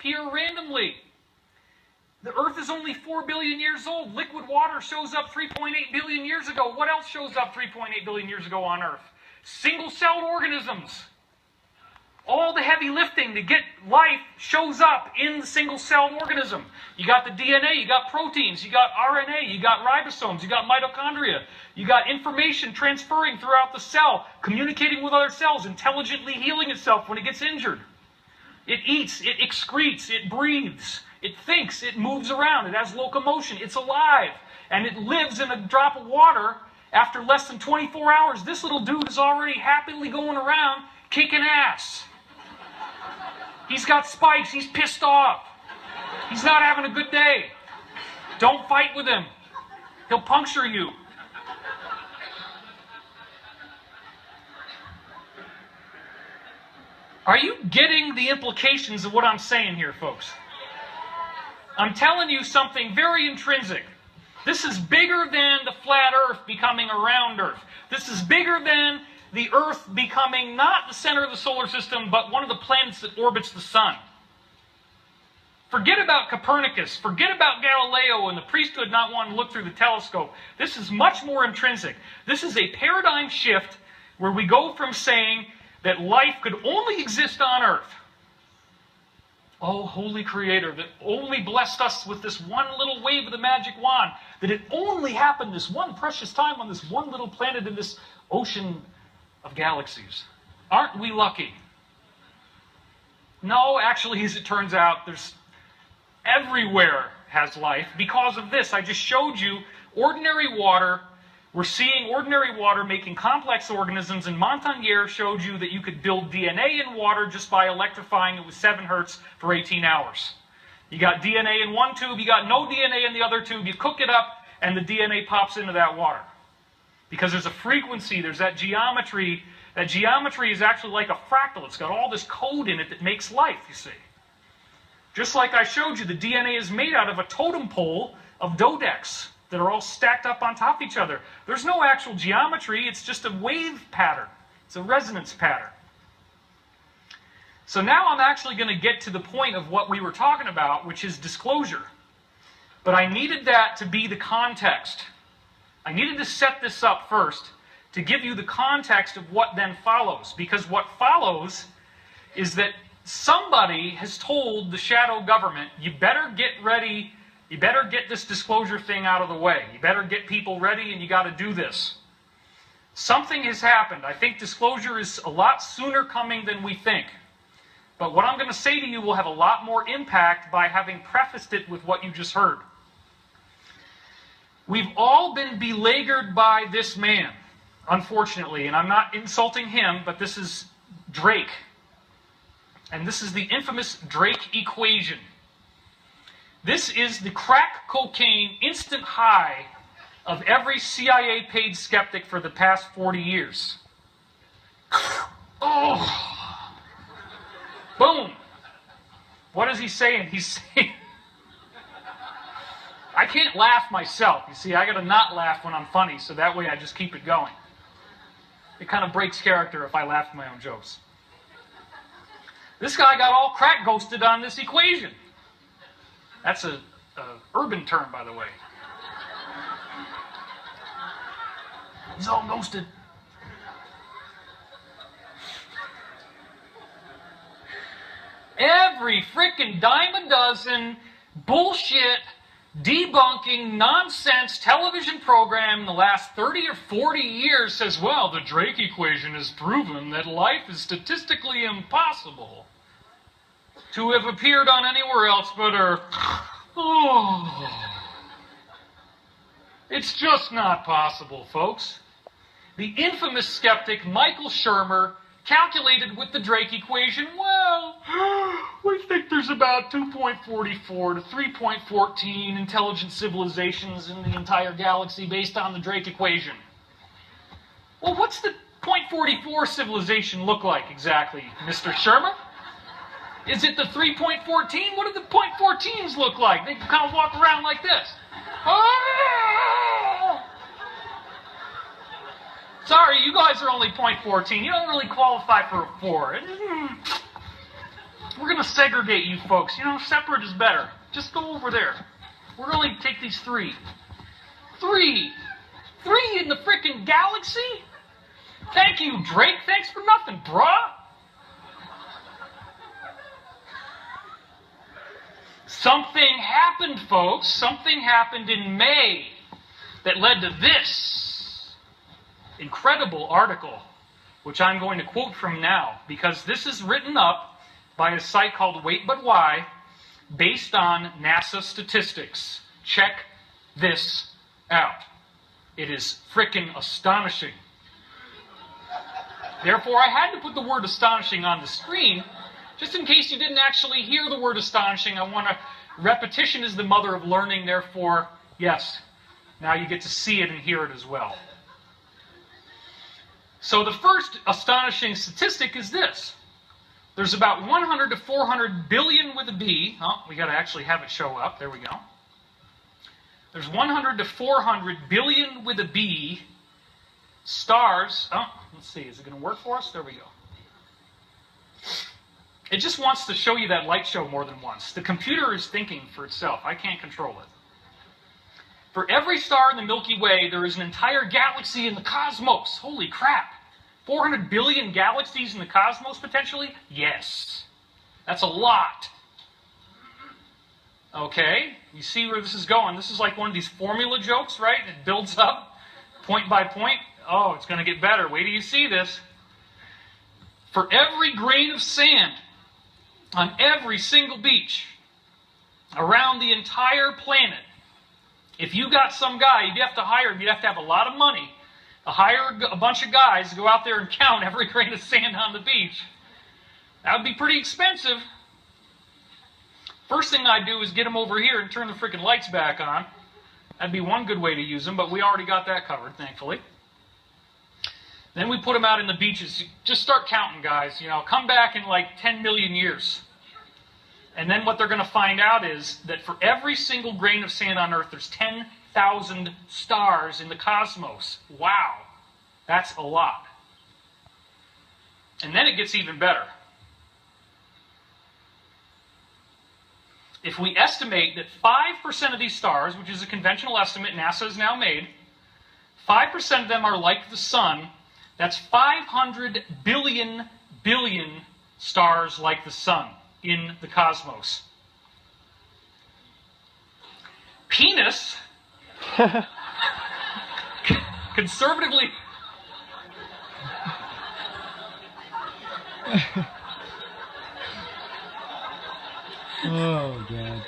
appear randomly. The Earth is only 4 billion years old. Liquid water shows up 3.8 billion years ago. What else shows up 3.8 billion years ago on Earth? Single-celled organisms. All the heavy lifting to get life shows up in the single-celled organism. You got the DNA, you got proteins, you got RNA, you got ribosomes, you got mitochondria. You got information transferring throughout the cell, communicating with other cells, intelligently healing itself when it gets injured. It eats, it excretes, it breathes, it thinks, it moves around, it has locomotion, it's alive, and it lives in a drop of water. After less than 24 hours, this little dude is already happily going around kicking ass. He's got spikes, he's pissed off. He's not having a good day. Don't fight with him. He'll puncture you. Are you getting the implications of what I'm saying here, folks? I'm telling you something very intrinsic. This is bigger than the flat Earth becoming a round Earth. This is bigger than the Earth becoming not the center of the solar system, but one of the planets that orbits the sun. Forget about Copernicus. Forget about Galileo and the priesthood not wanting to look through the telescope. This is much more intrinsic. This is a paradigm shift where we go from saying that life could only exist on Earth. Oh, holy Creator, that only blessed us with this one little wave of the magic wand, that it only happened this one precious time on this one little planet in this ocean of galaxies. Aren't we lucky? No, actually, as it turns out, there's everywhere has life. Because of this, I just showed you ordinary water. We're seeing ordinary water making complex organisms, and Montagnier showed you that you could build DNA in water just by electrifying it with 7 hertz for 18 hours. You got DNA in one tube, you got no DNA in the other tube, you cook it up, and the DNA pops into that water. Because there's a frequency, there's that geometry. That geometry is actually like a fractal. It's got all this code in it that makes life, you see. Just like I showed you, the DNA is made out of a totem pole of dodecs that are all stacked up on top of each other. There's no actual geometry, it's just a wave pattern. It's a resonance pattern. So now I'm actually going to get to the point of what we were talking about, which is disclosure. But I needed that to be the context. I needed to set this up first to give you the context of what then follows. Because what follows is that somebody has told the shadow government, you better get ready, you better get this disclosure thing out of the way. You better get people ready and you got to do this. Something has happened. I think disclosure is a lot sooner coming than we think. But what I'm going to say to you will have a lot more impact by having prefaced it with what you just heard. We've all been beleaguered by this man, unfortunately, and I'm not insulting him, but this is Drake. And this is the infamous Drake equation. This is the crack cocaine instant high of every CIA-paid skeptic for the past 40 years. Oh! Boom! What is he saying? He's saying... I can't laugh myself. You see, I got to not laugh when I'm funny, so that way I just keep it going. It kind of breaks character if I laugh at my own jokes. This guy got all crack ghosted on this equation. That's a urban term, by the way. He's all ghosted. Every frickin' dime a dozen bullshit, debunking, nonsense television program in the last 30 or 40 years says, well, the Drake equation has proven that life is statistically impossible to have appeared on anywhere else but Earth. Oh. It's just not possible, folks. The infamous skeptic Michael Shermer calculated with the Drake equation, well, we think there's about 2.44 to 3.14 intelligent civilizations in the entire galaxy based on the Drake equation. Well, what's the 0.44 civilization look like exactly, Mr. Shermer? Is it the 3.14? What do the 0.14s look like? They kind of walk around like this. Oh! Sorry, you guys are only 0.14. You don't really qualify for a 4. We're going to segregate you folks. You know, separate is better. Just go over there. We're going to take these 3. 3 in the frickin' galaxy? Thank you, Drake. Thanks for nothing, bruh. Something happened, folks. Something happened in May that led to this incredible article, which I'm going to quote from now, because this is written up by a site called Wait But Why, based on NASA statistics. Check this out. It is frickin' astonishing. Therefore, I had to put the word astonishing on the screen, just in case you didn't actually hear the word astonishing. I want to... Repetition is the mother of learning, therefore, yes, now you get to see it and hear it as well. So the first astonishing statistic is this. There's about 100 to 400 billion with a B. Oh, we got to actually have it show up. There we go. There's 100 to 400 billion with a B stars. Oh, let's see. Is it going to work for us? There we go. It just wants to show you that light show more than once. The computer is thinking for itself. I can't control it. For every star in the Milky Way, there is an entire galaxy in the cosmos. Holy crap. 400 billion galaxies in the cosmos, potentially? Yes. That's a lot. Okay, you see where this is going. This is like one of these formula jokes, right? It builds up point by point. Oh, it's going to get better. Wait till you see this. For every grain of sand on every single beach around the entire planet, if you got some guy, you'd have to hire him, you'd have to have a lot of money to hire a bunch of guys to go out there and count every grain of sand on the beach. That would be pretty expensive. First thing I'd do is get them over here and turn the freaking lights back on. That'd be one good way to use them, but we already got that covered, thankfully. Then we put them out in the beaches. Just start counting, guys. You know, come back in like 10 million years. And then what they're going to find out is that for every single grain of sand on Earth, there's 10,000 stars in the cosmos. Wow. That's a lot. And then it gets even better. If we estimate that 5% of these stars, which is a conventional estimate NASA has now made, 5% of them are like the Sun, that's 500 billion stars like the Sun in the cosmos. Penis, conservatively... Oh, God.